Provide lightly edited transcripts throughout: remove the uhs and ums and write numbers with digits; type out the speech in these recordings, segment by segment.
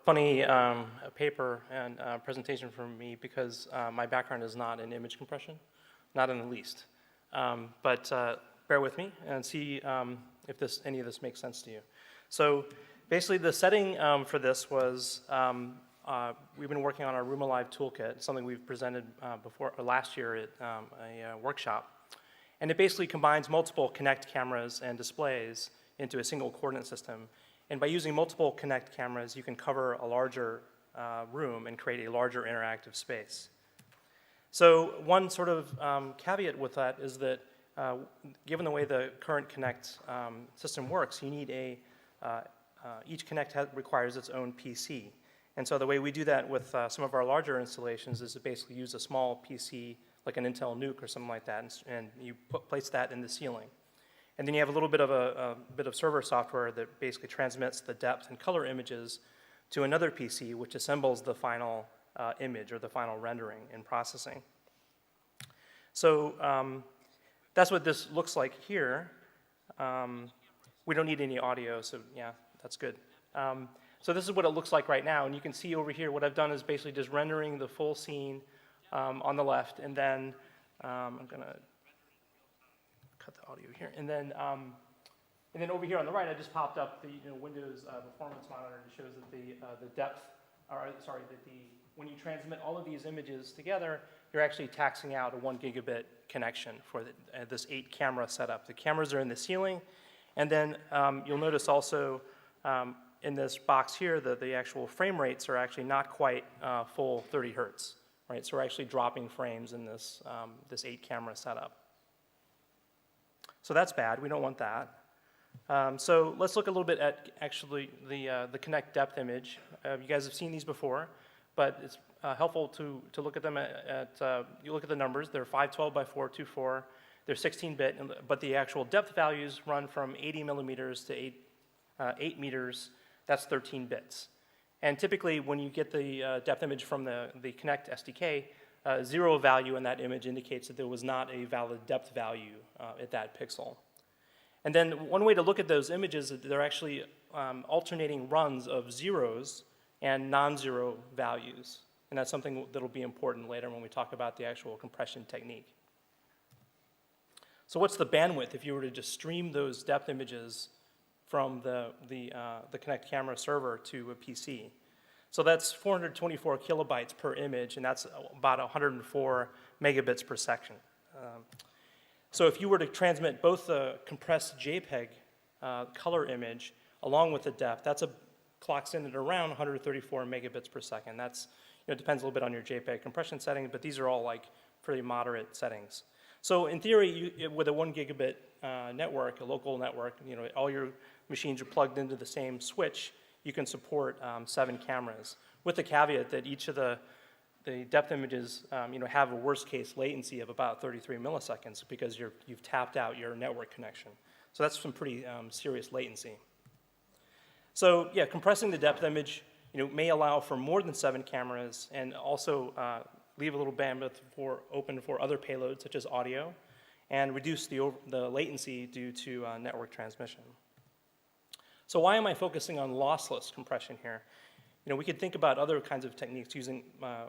funny paper and presentation from me because my background is not in image compression, not in the least. But bear with me and see if any of this makes sense to you. So basically the setting for this was we've been working on our Room Alive toolkit, something we've presented last year at a workshop. And it basically combines multiple Kinect cameras and displays into a single coordinate system. And by using multiple Kinect cameras, you can cover a larger room and create a larger interactive space. So one sort of caveat with that is that given the way the current Kinect system works, you need each Kinect requires its own PC. And so the way we do that with some of our larger installations is to basically use a small PC like an Intel Nuke or something like that, and you place that in the ceiling. And then you have a little bit of a bit of server software that basically transmits the depth and color images to another PC, which assembles the final image or the final rendering and processing. So that's what this looks like here. We don't need any audio, so yeah, that's good. So this is what it looks like right now, and you can see over here what I've done is basically just rendering the full scene on the left, and then I'm gonna cut the audio here, and then over here on the right, I just popped up the Windows performance monitor that shows that the depth, or sorry, that when you transmit all of these images together, you're actually taxing out a 1 gigabit connection for this 8-camera setup. The cameras are in the ceiling, and then you'll notice also in this box here that the actual frame rates are actually not quite full 30 hertz. Right, so we're actually dropping frames in this 8-camera setup. So that's bad. We don't want that. So let's look a little bit at actually the Kinect depth image. You guys have seen these before, but it's helpful to look at them you look at the numbers. They're 512 by 424. They're 16-bit, but the actual depth values run from 80 millimeters to 8 meters. That's 13 bits. And typically, when you get the depth image from the Kinect SDK, 0 value in that image indicates that there was not a valid depth value at that pixel. And then one way to look at those images is that they're actually alternating runs of zeros and non-zero values. And that's something that will be important later when we talk about the actual compression technique. So what's the bandwidth if you were to just stream those depth images from the Kinect camera server to a PC? So that's 424 kilobytes per image, and that's about 104 megabits per second. So if you were to transmit both the compressed JPEG color image along with the depth, clocks in at around 134 megabits per second. That's, it depends a little bit on your JPEG compression setting, but these are all like pretty moderate settings. So in theory, with a 1 gigabit network, a local network, all your machines are plugged into the same switch, you can support 7 cameras, with the caveat that each of the depth images have a worst case latency of about 33 milliseconds because you've tapped out your network connection. So that's some pretty serious latency. So yeah, compressing the depth image may allow for more than 7 cameras and also leave a little bandwidth open for other payloads such as audio and reduce the latency due to network transmission. So why am I focusing on lossless compression here? We could think about other kinds of techniques using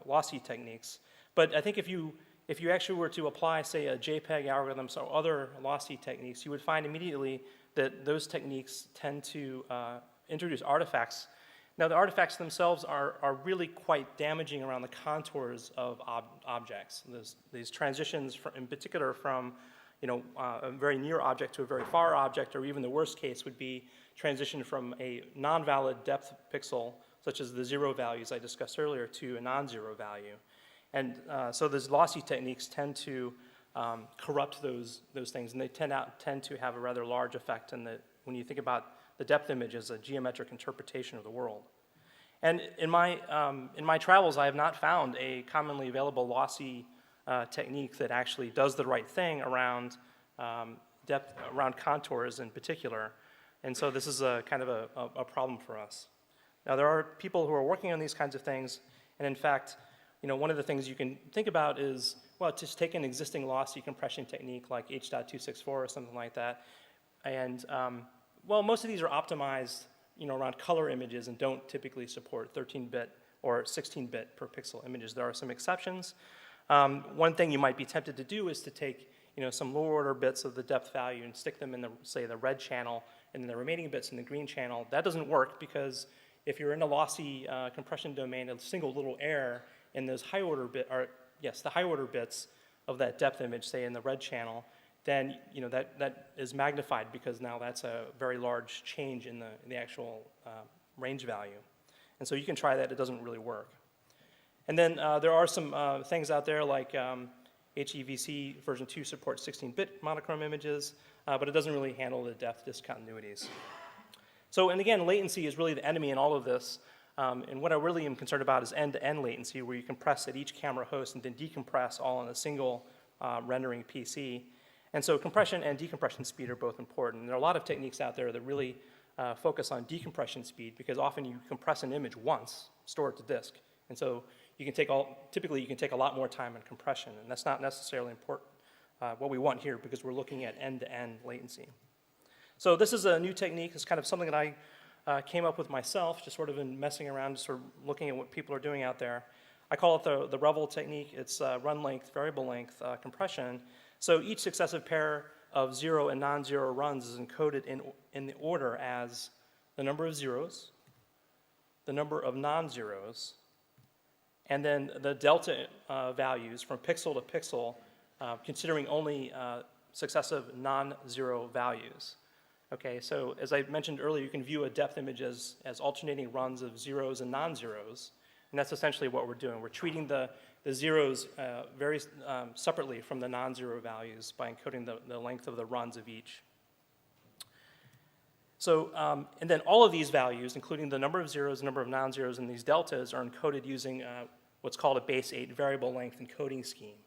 lossy techniques, but I think if you actually were to apply, say, a JPEG algorithm or other lossy techniques, you would find immediately that those techniques tend to introduce artifacts. Now, the artifacts themselves are really quite damaging around the contours of objects. These transitions, in particular, from a very near object to a very far object, or even the worst case would be transition from a non-valid depth pixel, such as the 0 values I discussed earlier, to a non-zero value. And so those lossy techniques tend to corrupt those things, and they tend to have a rather large effect when you think about the depth image as a geometric interpretation of the world. And in my travels, I have not found a commonly available lossy technique that actually does the right thing around depth, around contours in particular. And so this is a kind of a problem for us. Now, there are people who are working on these kinds of things, and in fact, one of the things you can think about is, well, just take an existing lossy compression technique like H.264 or something like that, and well, most of these are optimized around color images and don't typically support 13-bit or 16-bit per pixel images. There are some exceptions. One thing you might be tempted to do is to take some lower order bits of the depth value and stick them in say the red channel and then the remaining bits in the green channel. That doesn't work because if you're in a lossy compression domain, a single little error in those high order the high order bits of that depth image, say in the red channel, then that is magnified because now that's a very large change in the actual range value. And so you can try that, it doesn't really work. And then there are some things out there like HEVC version 2 supports 16-bit monochrome images, but it doesn't really handle the depth discontinuities. So, and again, latency is really the enemy in all of this. And what I really am concerned about is end-to-end latency, where you compress at each camera host and then decompress all on a single rendering PC. And so compression and decompression speed are both important. And there are a lot of techniques out there that really focus on decompression speed because often you compress an image once, store it to disk. And so you can typically you can take a lot more time in compression, and that's not necessarily important, what we want here because we're looking at end-to-end latency. So this is a new technique. It's kind of something that I came up with myself, just sort of in messing around, just sort of looking at what people are doing out there. I call it the Revel technique. It's run length, variable length compression. So each successive pair of 0 and non-zero runs is encoded in the order as the number of zeros, the number of non-zeros, and then the delta values from pixel to pixel, considering only successive non-zero values. Okay, so as I mentioned earlier, you can view a depth image as alternating runs of zeros and non-zeros, and that's essentially what we're doing. We're treating the zeros very separately from the non-zero values by encoding the length of the runs of each. So, and then all of these values, including the number of zeros, the number of non-zeros, and these deltas are encoded using what's called a base 8 variable length encoding scheme.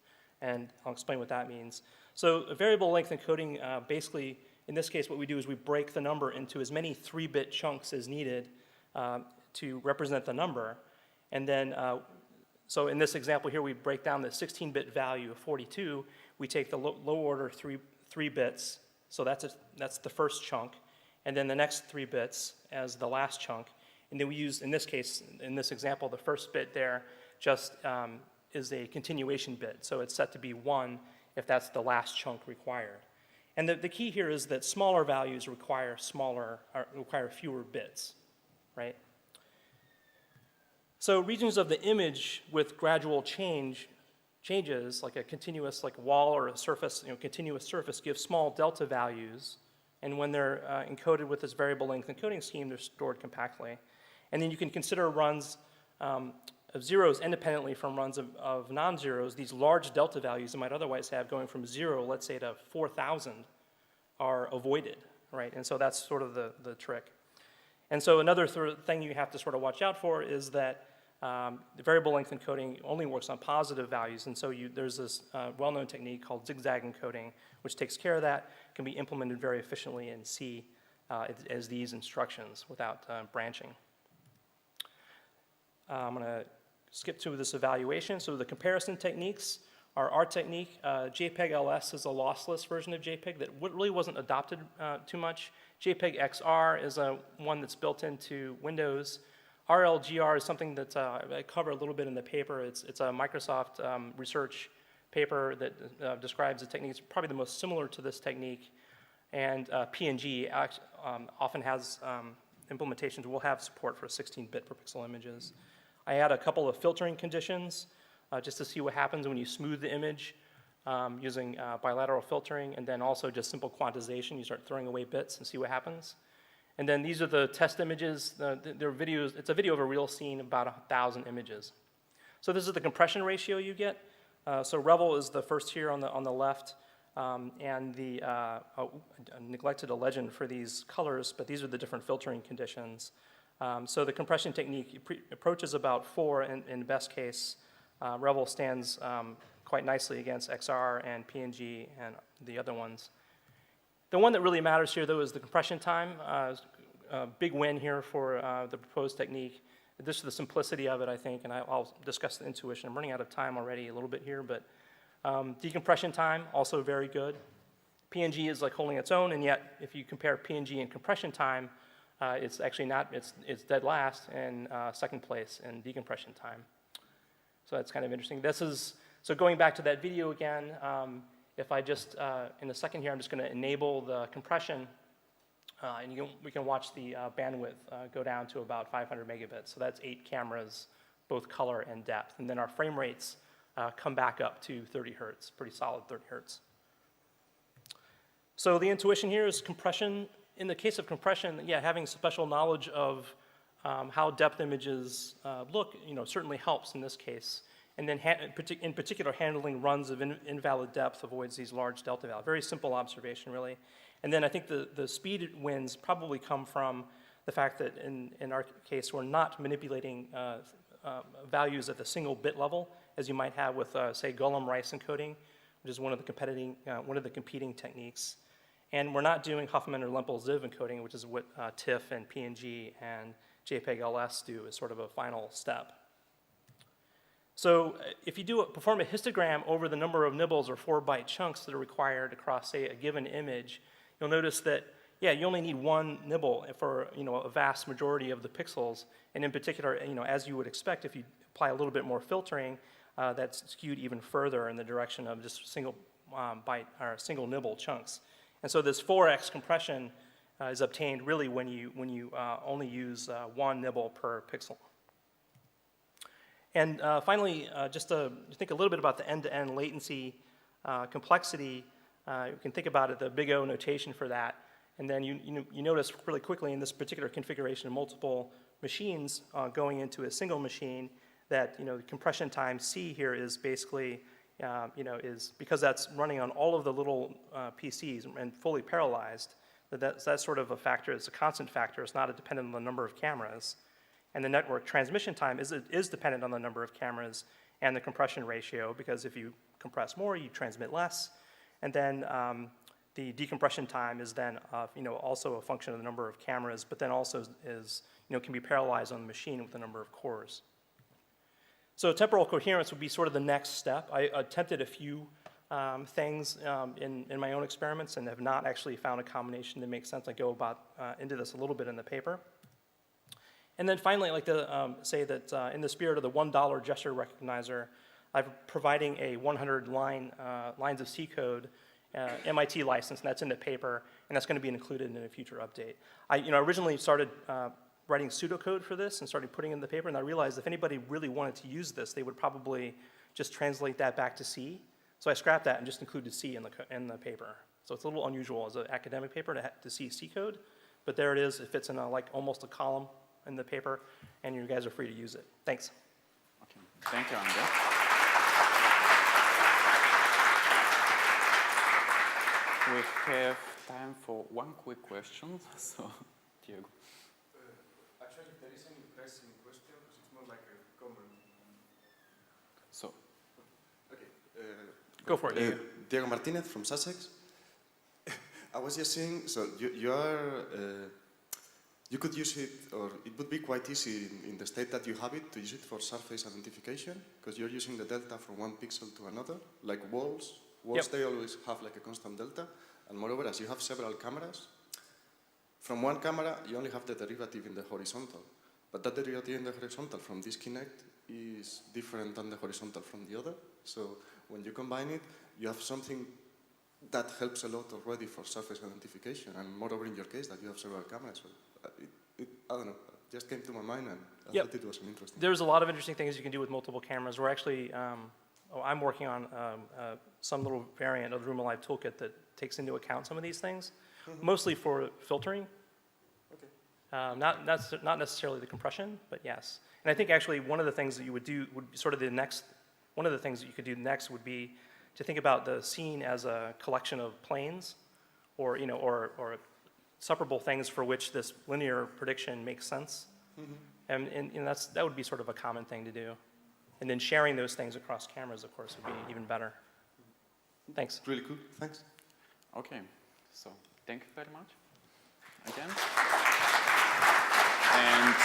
And I'll explain what that means. So a variable length encoding, basically, in this case, what we do is we break the number into as many 3-bit chunks as needed to represent the number. And then, so in this example here, we break down the 16-bit value of 42. We take the low order three bits, so that's the first chunk. And then the next 3 bits as the last chunk. And then we use, in this case, in this example, the first bit there just is a continuation bit. So it's set to be 1 if that's the last chunk required. And the key here is that smaller values require fewer bits, right? So regions of the image with gradual changes, like a continuous wall or a surface, continuous surface, give small delta values. And when they're encoded with this variable length encoding scheme, they're stored compactly. And then you can consider runs of zeros independently from runs of non-zeros. These large delta values you might otherwise have going from 0, let's say, to 4,000 are avoided, right? And so that's sort of the trick. And so another thing you have to sort of watch out for is that the variable length encoding only works on positive values. And so there's this well-known technique called zigzag encoding, which takes care of that, can be implemented very efficiently in C as these instructions without branching. I'm going to skip to this evaluation. So the comparison techniques are our technique. JPEG LS is a lossless version of JPEG that really wasn't adopted too much. JPEG XR is one that's built into Windows. RLGR is something that I cover a little bit in the paper. It's a Microsoft research paper that describes the technique. It's probably the most similar to this technique. And PNG often has implementations will have support for 16-bit per pixel images. I add a couple of filtering conditions just to see what happens when you smooth the image using bilateral filtering, and then also just simple quantization. You start throwing away bits and see what happens. And then these are the test images. They're videos. It's a video of a real scene, about 1,000 images. So this is the compression ratio you get. So Revel is the first here on the left, and I neglected a legend for these colors, but these are the different filtering conditions. So the compression technique approaches about 4 in best case. Revel stands quite nicely against XR and PNG and the other ones. The one that really matters here, though, is the compression time. A big win here for the proposed technique. This is the simplicity of it, I think, and I'll discuss the intuition. I'm running out of time already a little bit here, but decompression time, also very good. PNG is like holding its own, and yet if you compare PNG and compression time, It's actually not, it's dead last in second place in decompression time. So that's kind of interesting. So going back to that video again, if I just, in a second here, I'm just going to enable the compression, and we can watch the bandwidth go down to about 500 megabits. So that's 8 cameras, both color and depth. And then our frame rates come back up to 30 hertz, pretty solid 30 hertz. So the intuition here is compression. In the case of compression, yeah, having special knowledge of how depth images look, certainly helps in this case. And then in particular, handling runs of invalid depth avoids these large delta values. Very simple observation, really. And then I think the speed wins probably come from the fact that in our case, we're not manipulating values at the single bit level, as you might have with, say, Golem-Rice encoding, which is one of the competing techniques. And we're not doing Huffman or Lempel-Ziv encoding, which is what TIFF and PNG and JPEG-LS do as sort of a final step. So if you perform a histogram over the number of nibbles or 4-byte chunks that are required across, say, a given image, you'll notice that, yeah, you only need 1 nibble for, a vast majority of the pixels. And in particular, as you would expect, if you apply a little bit more filtering, that's skewed even further in the direction of just single byte or single nibble chunks. And so this 4x compression is obtained really when you only use 1 nibble per pixel. And finally, just to think a little bit about the end-to-end latency complexity, you can think about it, the big O notation for that. And then you notice really quickly in this particular configuration of multiple machines going into a single machine that the compression time C here is basically is because that's running on all of the little PCs and fully parallelized. That's sort of a factor. It's a constant factor. It's not dependent on the number of cameras. And the network transmission time is dependent on the number of cameras and the compression ratio, because if you compress more, you transmit less. And then the decompression time is then also a function of the number of cameras, but then also can be parallelized on the machine with the number of cores. So temporal coherence would be sort of the next step. I attempted a few things in my own experiments and have not actually found a combination that makes sense. I go into this a little bit in the paper. And then finally, I'd like to say that in the spirit of the $1 gesture recognizer, I'm providing a 100 lines of C code MIT license, and that's in the paper, and that's going to be included in a future update. I originally started writing pseudocode for this and started putting it in the paper, and I realized if anybody really wanted to use this, they would probably just translate that back to C. So I scrapped that and just included C in the paper. So it's a little unusual as an academic paper to see C code, but there it is. It fits in almost a column in the paper, and you guys are free to use it. Thanks. Okay. Thank you, Andrea. We have time for one quick question. So, Diego. Actually, there isn't any pressing question, because it's more like a comment. So, okay. Go for it. Diego Martinez from Sussex. I was just saying, so you could use it, or it would be quite easy in the state that you have it to use it for surface identification, because you're using the delta from one pixel to another, like walls. Walls, yep. They always have like a constant delta, and moreover, as you have several cameras, from one camera you only have the derivative in the horizontal, but that derivative in the horizontal from this Kinect is different than the horizontal from the other. So when you combine it, you have something that helps a lot already for surface identification, and moreover in your case that you have several cameras. So I don't know, it just came to my mind, and I thought it was an interesting. There's a lot of interesting things you can do with multiple cameras. We're actually, I'm working on some little variant of the Room Alive toolkit that takes into account some of these things, mostly for filtering. Okay. Not necessarily the compression, but yes. And I think actually one of the things that you would do would be sort of one of the things that you could do next would be to think about the scene as a collection of planes, or separable things for which this linear prediction makes sense. And that would be sort of a common thing to do. And then sharing those things across cameras, of course, would be even better. Thanks. Really cool. Thanks. Okay. So thank you very much again. And